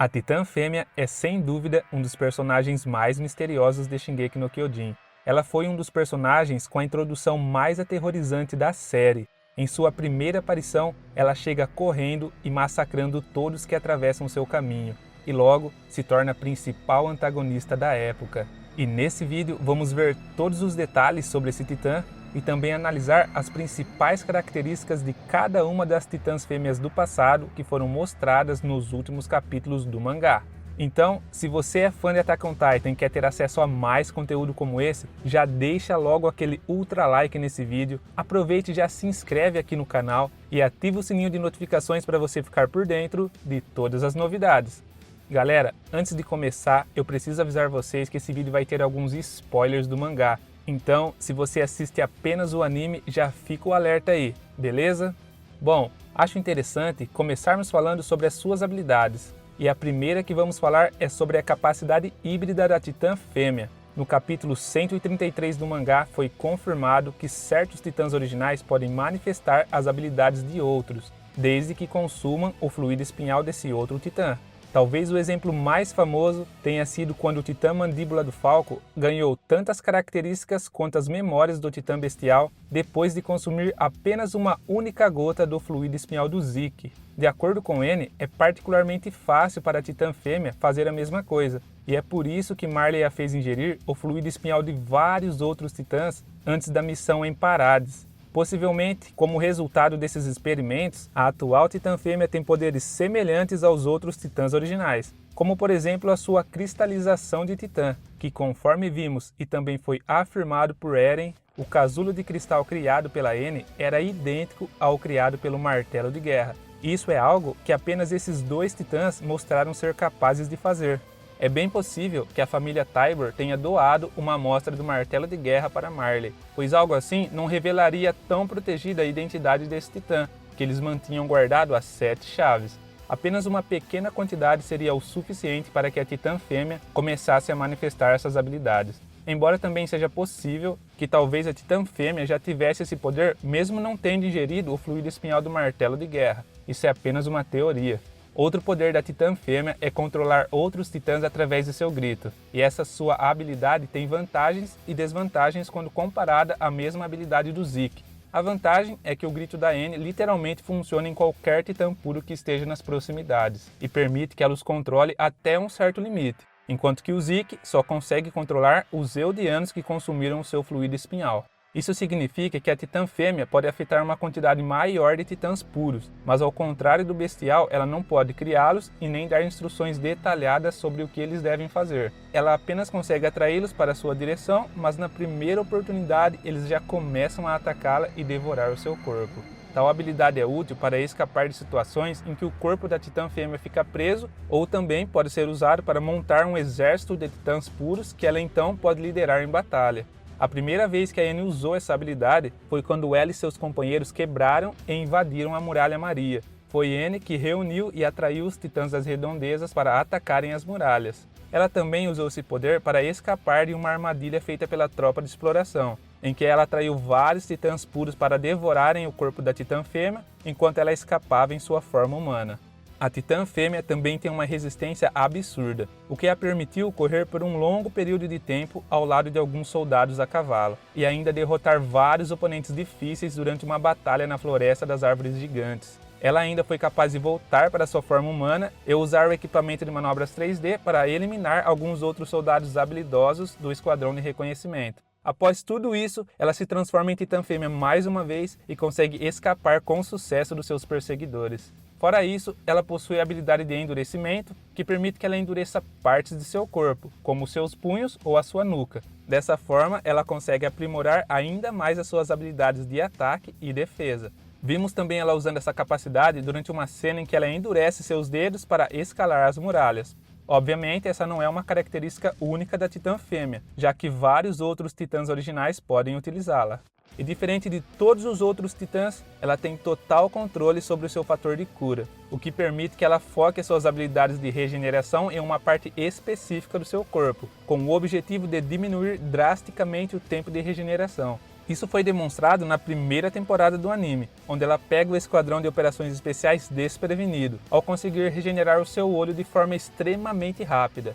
A Titã Fêmea é sem dúvida um dos personagens mais misteriosos de Shingeki no Kyojin. Ela foi um dos personagens com a introdução mais aterrorizante da série. Em sua primeira aparição, ela chega correndo e massacrando todos que atravessam seu caminho, e logo se torna a principal antagonista da época. E nesse vídeo vamos ver todos os detalhes sobre esse titã e também analisar as principais características de cada uma das titãs fêmeas do passado que foram mostradas nos últimos capítulos do mangá. Então, se você é fã de Attack on Titan e quer ter acesso a mais conteúdo como esse, já deixa logo aquele ultra like nesse vídeo, aproveite e já se inscreve aqui no canal e ativa o sininho de notificações para você ficar por dentro de todas as novidades. Galera, antes de começar, eu preciso avisar vocês que esse vídeo vai ter alguns spoilers do mangá. Então, se você assiste apenas o anime, já fica o alerta aí, beleza? Bom, acho interessante começarmos falando sobre as suas habilidades. E a primeira que vamos falar é sobre a capacidade híbrida da Titã Fêmea. No capítulo 133 do mangá foi confirmado que certos titãs originais podem manifestar as habilidades de outros, desde que consumam o fluido espinhal desse outro titã. Talvez o exemplo mais famoso tenha sido quando o Titã Mandíbula do Falco ganhou tantas características quanto as memórias do Titã Bestial depois de consumir apenas uma única gota do fluido espinhal do Zeke. De acordo com N, é particularmente fácil para a Titã Fêmea fazer a mesma coisa, e é por isso que Marley a fez ingerir o fluido espinhal de vários outros titãs antes da missão em Parades. Possivelmente, como resultado desses experimentos, a atual Titã Fêmea tem poderes semelhantes aos outros titãs originais, como por exemplo a sua cristalização de titã, que conforme vimos e também foi afirmado por Eren, o casulo de cristal criado pela N era idêntico ao criado pelo Martelo de Guerra. Isso é algo que apenas esses dois titãs mostraram ser capazes de fazer. É bem possível que a família Tybur tenha doado uma amostra do Martelo de Guerra para Marley, pois algo assim não revelaria tão protegida a identidade desse titã, que eles mantinham guardado as 7 chaves. Apenas uma pequena quantidade seria o suficiente para que a Titã Fêmea começasse a manifestar essas habilidades. Embora também seja possível que talvez a Titã Fêmea já tivesse esse poder mesmo não tendo ingerido o fluido espinhal do Martelo de Guerra. Isso é apenas uma teoria. Outro poder da Titã Fêmea é controlar outros titãs através de seu grito, e essa sua habilidade tem vantagens e desvantagens quando comparada à mesma habilidade do Zeke. A vantagem é que o grito da N literalmente funciona em qualquer titã puro que esteja nas proximidades, e permite que ela os controle até um certo limite, enquanto que o Zeke só consegue controlar os Eldianos que consumiram o seu fluido espinhal. Isso significa que a Titã Fêmea pode afetar uma quantidade maior de titãs puros, mas ao contrário do Bestial, ela não pode criá-los e nem dar instruções detalhadas sobre o que eles devem fazer. Ela apenas consegue atraí-los para sua direção, mas na primeira oportunidade eles já começam a atacá-la e devorar o seu corpo. Tal habilidade é útil para escapar de situações em que o corpo da Titã Fêmea fica preso, ou também pode ser usado para montar um exército de titãs puros que ela então pode liderar em batalha. A primeira vez que a N usou essa habilidade foi quando ela e seus companheiros quebraram e invadiram a Muralha Maria. Foi N que reuniu e atraiu os titãs das redondezas para atacarem as muralhas. Ela também usou esse poder para escapar de uma armadilha feita pela tropa de exploração, em que ela atraiu vários titãs puros para devorarem o corpo da Titã Fêmea enquanto ela escapava em sua forma humana. A Titã Fêmea também tem uma resistência absurda, o que a permitiu correr por um longo período de tempo ao lado de alguns soldados a cavalo, e ainda derrotar vários oponentes difíceis durante uma batalha na Floresta das Árvores Gigantes. Ela ainda foi capaz de voltar para sua forma humana e usar o equipamento de manobras 3D para eliminar alguns outros soldados habilidosos do Esquadrão de Reconhecimento. Após tudo isso, ela se transforma em Titã Fêmea mais uma vez e consegue escapar com sucesso dos seus perseguidores. Fora isso, ela possui a habilidade de endurecimento, que permite que ela endureça partes de seu corpo, como seus punhos ou a sua nuca. Dessa forma, ela consegue aprimorar ainda mais as suas habilidades de ataque e defesa. Vimos também ela usando essa capacidade durante uma cena em que ela endurece seus dedos para escalar as muralhas. Obviamente, essa não é uma característica única da Titã Fêmea, já que vários outros titãs originais podem utilizá-la. E diferente de todos os outros titãs, ela tem total controle sobre o seu fator de cura, o que permite que ela foque suas habilidades de regeneração em uma parte específica do seu corpo, com o objetivo de diminuir drasticamente o tempo de regeneração. Isso foi demonstrado na primeira temporada do anime, onde ela pega o esquadrão de operações especiais desprevenido, ao conseguir regenerar o seu olho de forma extremamente rápida.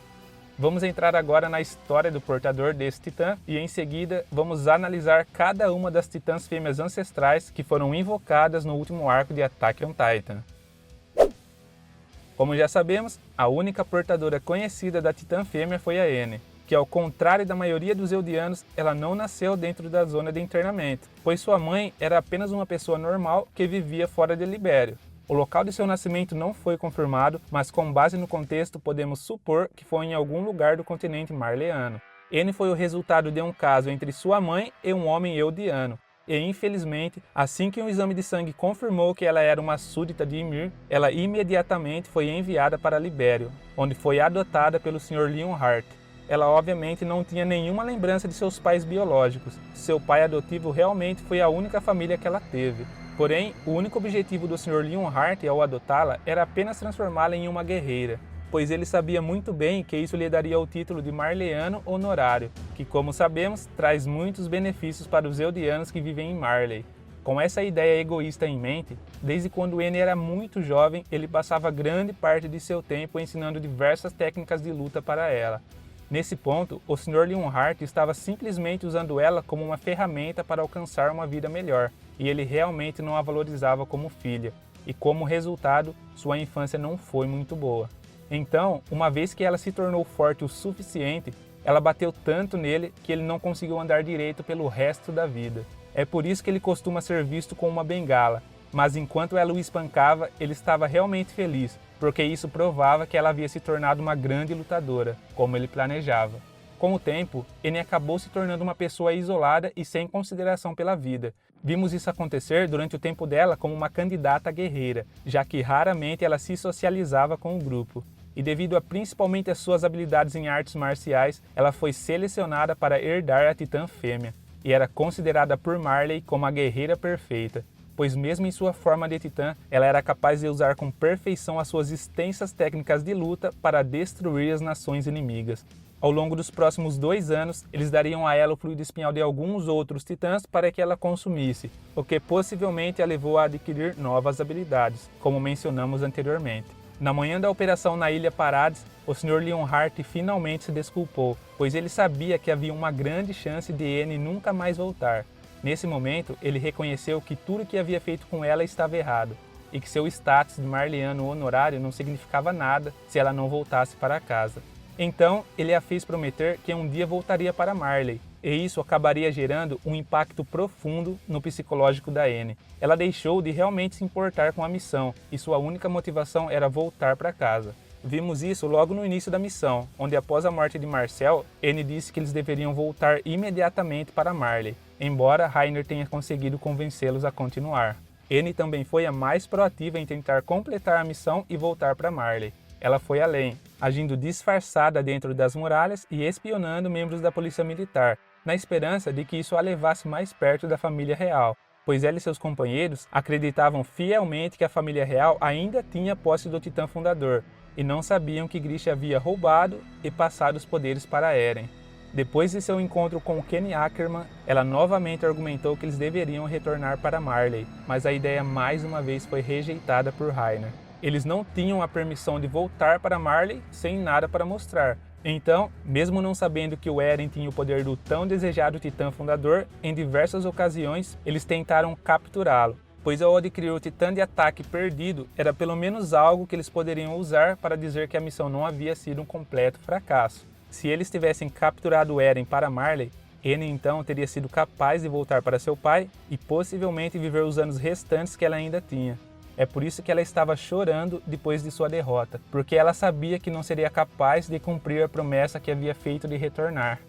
Vamos entrar agora na história do portador desse titã e em seguida vamos analisar cada uma das titãs fêmeas ancestrais que foram invocadas no último arco de Attack on Titan. Como já sabemos, a única portadora conhecida da titã fêmea foi a Ene, que ao contrário da maioria dos Eldianos, ela não nasceu dentro da zona de internamento, pois sua mãe era apenas uma pessoa normal que vivia fora de Libério. O local de seu nascimento não foi confirmado, mas com base no contexto podemos supor que foi em algum lugar do continente marleano. Ene foi o resultado de um caso entre sua mãe e um homem Eldiano, e infelizmente, assim que um exame de sangue confirmou que ela era uma súdita de Ymir, ela imediatamente foi enviada para Libério, onde foi adotada pelo Sr. Leonhardt. Ela obviamente não tinha nenhuma lembrança de seus pais biológicos, seu pai adotivo realmente foi a única família que ela teve. Porém, o único objetivo do Sr. Leonhardt ao adotá-la era apenas transformá-la em uma guerreira, pois ele sabia muito bem que isso lhe daria o título de Marleano Honorário, que como sabemos, traz muitos benefícios para os Eldianos que vivem em Marley. Com essa ideia egoísta em mente, desde quando Ene era muito jovem, ele passava grande parte de seu tempo ensinando diversas técnicas de luta para ela. Nesse ponto, o Sr. Leonhardt estava simplesmente usando ela como uma ferramenta para alcançar uma vida melhor, e ele realmente não a valorizava como filha, e como resultado, sua infância não foi muito boa. Então, uma vez que ela se tornou forte o suficiente, ela bateu tanto nele que ele não conseguiu andar direito pelo resto da vida. É por isso que ele costuma ser visto com uma bengala, mas enquanto ela o espancava, ele estava realmente feliz, porque isso provava que ela havia se tornado uma grande lutadora, como ele planejava. Com o tempo, Ene acabou se tornando uma pessoa isolada e sem consideração pela vida. Vimos isso acontecer durante o tempo dela como uma candidata guerreira, já que raramente ela se socializava com o grupo. E devido a principalmente as suas habilidades em artes marciais, ela foi selecionada para herdar a titã fêmea, e era considerada por Marley como a guerreira perfeita, pois mesmo em sua forma de titã, ela era capaz de usar com perfeição as suas extensas técnicas de luta para destruir as nações inimigas. Ao longo dos próximos 2 anos, eles dariam a ela o fluido espinhal de alguns outros titãs para que ela consumisse, o que possivelmente a levou a adquirir novas habilidades, como mencionamos anteriormente. Na manhã da operação na Ilha Parades, o Sr. Leonhardt finalmente se desculpou, pois ele sabia que havia uma grande chance de Ene nunca mais voltar. Nesse momento, ele reconheceu que tudo o que havia feito com ela estava errado, e que seu status de Marleano Honorário não significava nada se ela não voltasse para casa. Então, ele a fez prometer que um dia voltaria para Marley, e isso acabaria gerando um impacto profundo no psicológico da Ene. Ela deixou de realmente se importar com a missão, e sua única motivação era voltar para casa. Vimos isso logo no início da missão, onde após a morte de Marcel, Ene disse que eles deveriam voltar imediatamente para Marley, embora Rainer tenha conseguido convencê-los a continuar. Ene também foi a mais proativa em tentar completar a missão e voltar para Marley. Ela foi além, agindo disfarçada dentro das muralhas e espionando membros da polícia militar, na esperança de que isso a levasse mais perto da família real, pois ela e seus companheiros acreditavam fielmente que a família real ainda tinha posse do Titã Fundador, e não sabiam que Grisha havia roubado e passado os poderes para Eren. Depois de seu encontro com Kenny Ackerman, ela novamente argumentou que eles deveriam retornar para Marley, mas a ideia mais uma vez foi rejeitada por Rainer. Eles não tinham a permissão de voltar para Marley sem nada para mostrar. Então, mesmo não sabendo que o Eren tinha o poder do tão desejado Titã Fundador, em diversas ocasiões eles tentaram capturá-lo, pois ao adquirir o Titã de Ataque perdido, era pelo menos algo que eles poderiam usar para dizer que a missão não havia sido um completo fracasso. Se eles tivessem capturado Eren para Marley, Ene então teria sido capaz de voltar para seu pai e possivelmente viver os anos restantes que ela ainda tinha. É por isso que ela estava chorando depois de sua derrota, porque ela sabia que não seria capaz de cumprir a promessa que havia feito de retornar.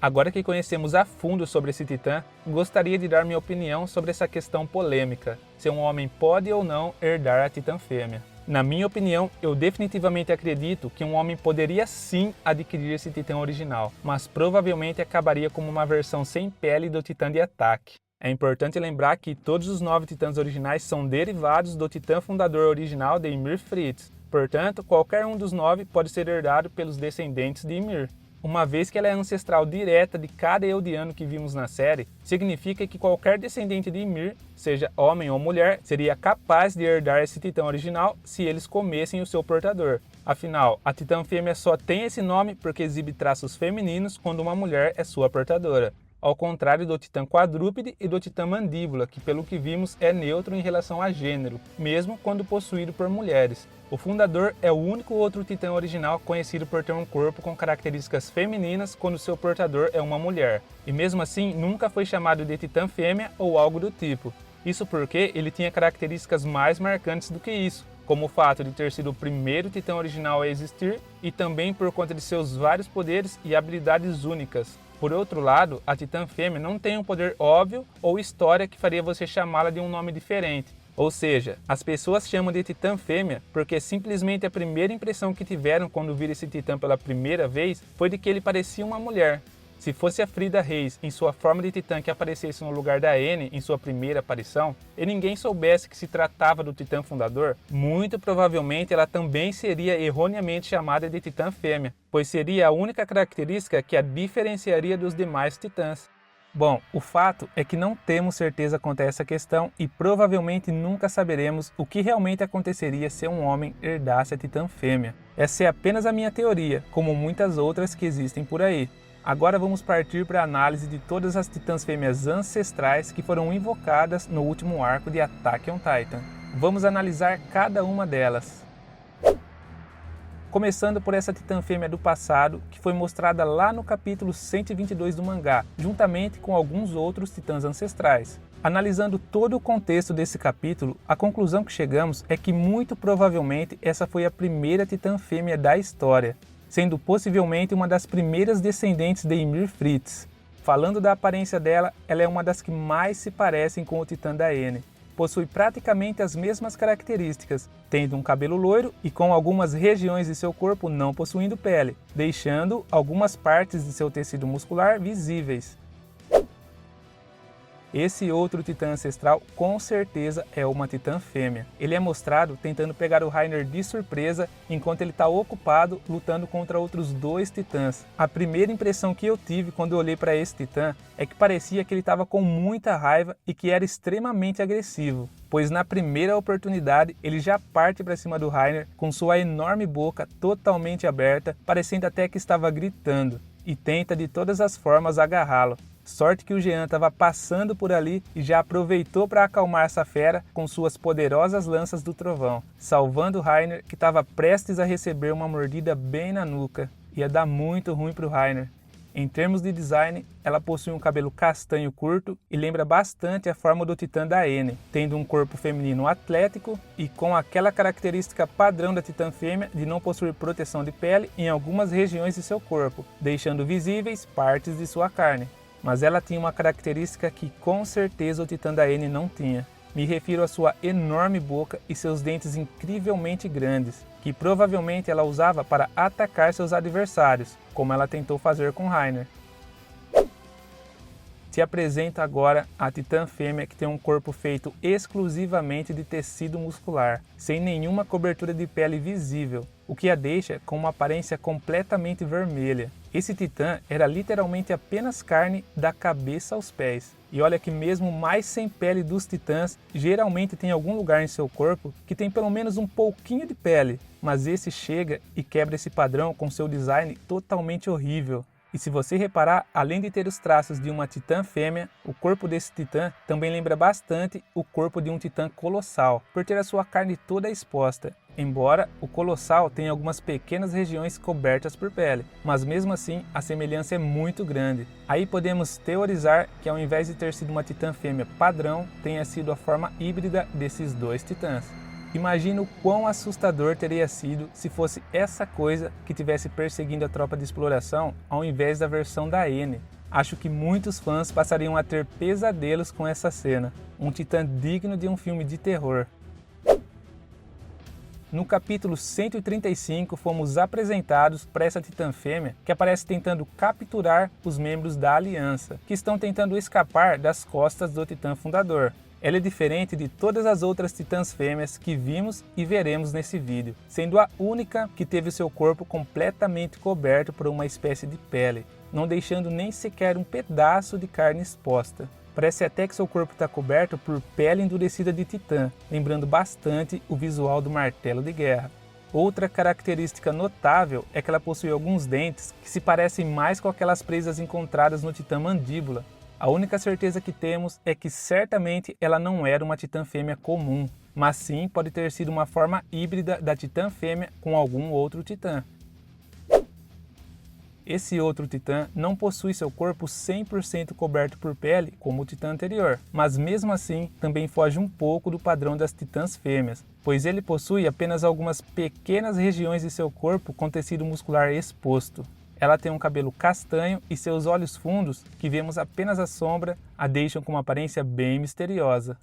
Agora que conhecemos a fundo sobre esse titã, gostaria de dar minha opinião sobre essa questão polêmica, se um homem pode ou não herdar a titã fêmea. Na minha opinião, eu definitivamente acredito que um homem poderia sim adquirir esse titã original, mas provavelmente acabaria como uma versão sem pele do titã de ataque. É importante lembrar que todos os 9 titãs originais são derivados do titã fundador original de Ymir Fritz, portanto, qualquer um dos 9 pode ser herdado pelos descendentes de Ymir. Uma vez que ela é ancestral direta de cada Eldiano que vimos na série, significa que qualquer descendente de Ymir, seja homem ou mulher, seria capaz de herdar esse titã original se eles comessem o seu portador. Afinal, a titã fêmea só tem esse nome porque exibe traços femininos quando uma mulher é sua portadora, ao contrário do titã quadrúpede e do titã mandíbula, que pelo que vimos é neutro em relação a gênero, mesmo quando possuído por mulheres. O fundador é o único outro titã original conhecido por ter um corpo com características femininas quando seu portador é uma mulher, e mesmo assim nunca foi chamado de titã fêmea ou algo do tipo. Isso porque ele tinha características mais marcantes do que isso, como o fato de ter sido o primeiro titã original a existir e também por conta de seus vários poderes e habilidades únicas. Por outro lado, a titã fêmea não tem um poder óbvio ou história que faria você chamá-la de um nome diferente. Ou seja, as pessoas chamam de titã fêmea porque simplesmente a primeira impressão que tiveram quando viram esse titã pela primeira vez foi de que ele parecia uma mulher. Se fosse a Frida Reis em sua forma de titã que aparecesse no lugar da Anne em sua primeira aparição, e ninguém soubesse que se tratava do titã fundador, muito provavelmente ela também seria erroneamente chamada de titã fêmea, pois seria a única característica que a diferenciaria dos demais titãs. Bom, o fato é que não temos certeza quanto a essa questão e provavelmente nunca saberemos o que realmente aconteceria se um homem herdasse a titã fêmea. Essa é apenas a minha teoria, como muitas outras que existem por aí. Agora vamos partir para a análise de todas as titãs fêmeas ancestrais que foram invocadas no último arco de Attack on Titan. Vamos analisar cada uma delas. Começando por essa titã fêmea do passado, que foi mostrada lá no capítulo 122 do mangá, juntamente com alguns outros titãs ancestrais. Analisando todo o contexto desse capítulo, a conclusão que chegamos é que muito provavelmente essa foi a primeira titã fêmea da história, sendo possivelmente uma das primeiras descendentes de Ymir Fritz. Falando da aparência dela, ela é uma das que mais se parecem com o titã da Ene. Possui praticamente as mesmas características, tendo um cabelo loiro e com algumas regiões de seu corpo não possuindo pele, deixando algumas partes de seu tecido muscular visíveis. Esse outro titã ancestral com certeza é uma titã fêmea. Ele é mostrado tentando pegar o Reiner de surpresa enquanto ele está ocupado lutando contra outros dois titãs. A primeira impressão que eu tive quando eu olhei para esse titã é que parecia que ele estava com muita raiva e que era extremamente agressivo, pois na primeira oportunidade ele já parte para cima do Reiner com sua enorme boca totalmente aberta, parecendo até que estava gritando, e tenta de todas as formas agarrá-lo. Sorte que o Jean estava passando por ali e já aproveitou para acalmar essa fera com suas poderosas lanças do trovão, salvando Reiner, que estava prestes a receber uma mordida bem na nuca. Ia dar muito ruim para o Reiner. Em termos de design, ela possui um cabelo castanho curto e lembra bastante a forma do titã da Ene, tendo um corpo feminino atlético e com aquela característica padrão da titã fêmea de não possuir proteção de pele em algumas regiões de seu corpo, deixando visíveis partes de sua carne. Mas ela tinha uma característica que com certeza o titã da Ene não tinha. Me refiro à sua enorme boca e seus dentes incrivelmente grandes, que provavelmente ela usava para atacar seus adversários, como ela tentou fazer com Reiner. Se apresenta agora a titã fêmea, que tem um corpo feito exclusivamente de tecido muscular, sem nenhuma cobertura de pele visível, o que a deixa com uma aparência completamente vermelha. Esse titã era literalmente apenas carne da cabeça aos pés. E olha que mesmo mais sem pele dos titãs, geralmente tem algum lugar em seu corpo que tem pelo menos um pouquinho de pele, mas esse chega e quebra esse padrão com seu design totalmente horrível. E se você reparar, além de ter os traços de uma titã fêmea, o corpo desse titã também lembra bastante o corpo de um titã colossal, por ter a sua carne toda exposta. Embora o colossal tenha algumas pequenas regiões cobertas por pele, mas mesmo assim a semelhança é muito grande. Aí podemos teorizar que ao invés de ter sido uma titã fêmea padrão, tenha sido a forma híbrida desses dois titãs. Imagina o quão assustador teria sido se fosse essa coisa que tivesse perseguindo a tropa de exploração ao invés da versão da Ene. Acho que muitos fãs passariam a ter pesadelos com essa cena, um titã digno de um filme de terror. No capítulo 135 fomos apresentados para essa titã fêmea que aparece tentando capturar os membros da aliança, que estão tentando escapar das costas do titã fundador. Ela é diferente de todas as outras titãs fêmeas que vimos e veremos nesse vídeo, sendo a única que teve seu corpo completamente coberto por uma espécie de pele, não deixando nem sequer um pedaço de carne exposta. Parece até que seu corpo está coberto por pele endurecida de titã, lembrando bastante o visual do martelo de guerra. Outra característica notável é que ela possui alguns dentes que se parecem mais com aquelas presas encontradas no titã mandíbula. A única certeza que temos é que certamente ela não era uma titã fêmea comum, mas sim pode ter sido uma forma híbrida da titã fêmea com algum outro titã. Esse outro titã não possui seu corpo 100% coberto por pele como o titã anterior, mas mesmo assim também foge um pouco do padrão das titãs fêmeas, pois ele possui apenas algumas pequenas regiões de seu corpo com tecido muscular exposto. Ela tem um cabelo castanho e seus olhos fundos, que vemos apenas a sombra, a deixam com uma aparência bem misteriosa.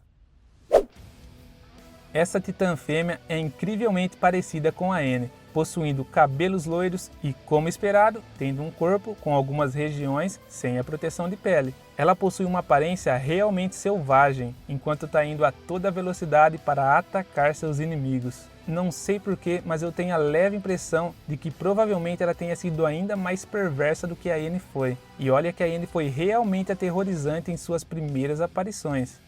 Essa titã fêmea é incrivelmente parecida com a N, possuindo cabelos loiros e, como esperado, tendo um corpo com algumas regiões sem a proteção de pele. Ela possui uma aparência realmente selvagem, enquanto está indo a toda velocidade para atacar seus inimigos. Não sei porquê, mas eu tenho a leve impressão de que provavelmente ela tenha sido ainda mais perversa do que a N foi. E olha que a N foi realmente aterrorizante em suas primeiras aparições.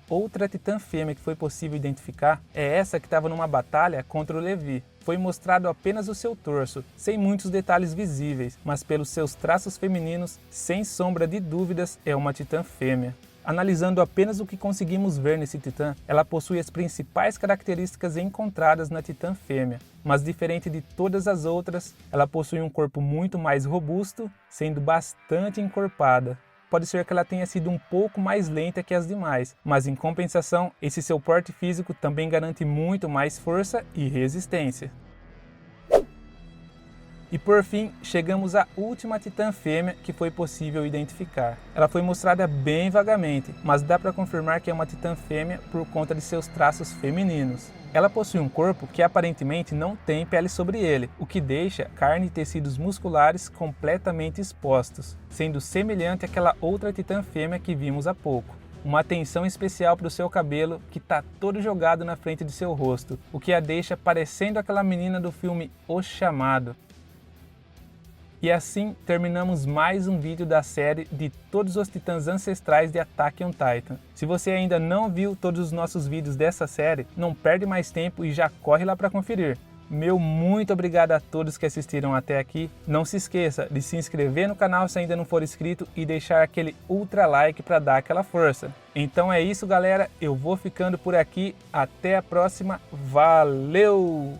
Outra titã fêmea que foi possível identificar é essa que estava numa batalha contra o Levi. Foi mostrado apenas o seu torso, sem muitos detalhes visíveis, mas pelos seus traços femininos, sem sombra de dúvidas, é uma titã fêmea. Analisando apenas o que conseguimos ver nesse titã, ela possui as principais características encontradas na titã fêmea, mas diferente de todas as outras, ela possui um corpo muito mais robusto, sendo bastante encorpada. Pode ser que ela tenha sido um pouco mais lenta que as demais, mas em compensação, esse seu porte físico também garante muito mais força e resistência. E por fim, chegamos à última titã fêmea que foi possível identificar. Ela foi mostrada bem vagamente, mas dá para confirmar que é uma titã fêmea por conta de seus traços femininos. Ela possui um corpo que aparentemente não tem pele sobre ele, o que deixa carne e tecidos musculares completamente expostos, sendo semelhante àquela outra titã fêmea que vimos há pouco. Uma atenção especial para o seu cabelo que está todo jogado na frente de seu rosto, o que a deixa parecendo aquela menina do filme O Chamado. E assim terminamos mais um vídeo da série de todos os titãs ancestrais de Attack on Titan. Se você ainda não viu todos os nossos vídeos dessa série, não perde mais tempo e já corre lá para conferir. Meu muito obrigado a todos que assistiram até aqui. Não se esqueça de se inscrever no canal se ainda não for inscrito e deixar aquele ultra like para dar aquela força. Então é isso, galera, eu vou ficando por aqui, até a próxima, valeu!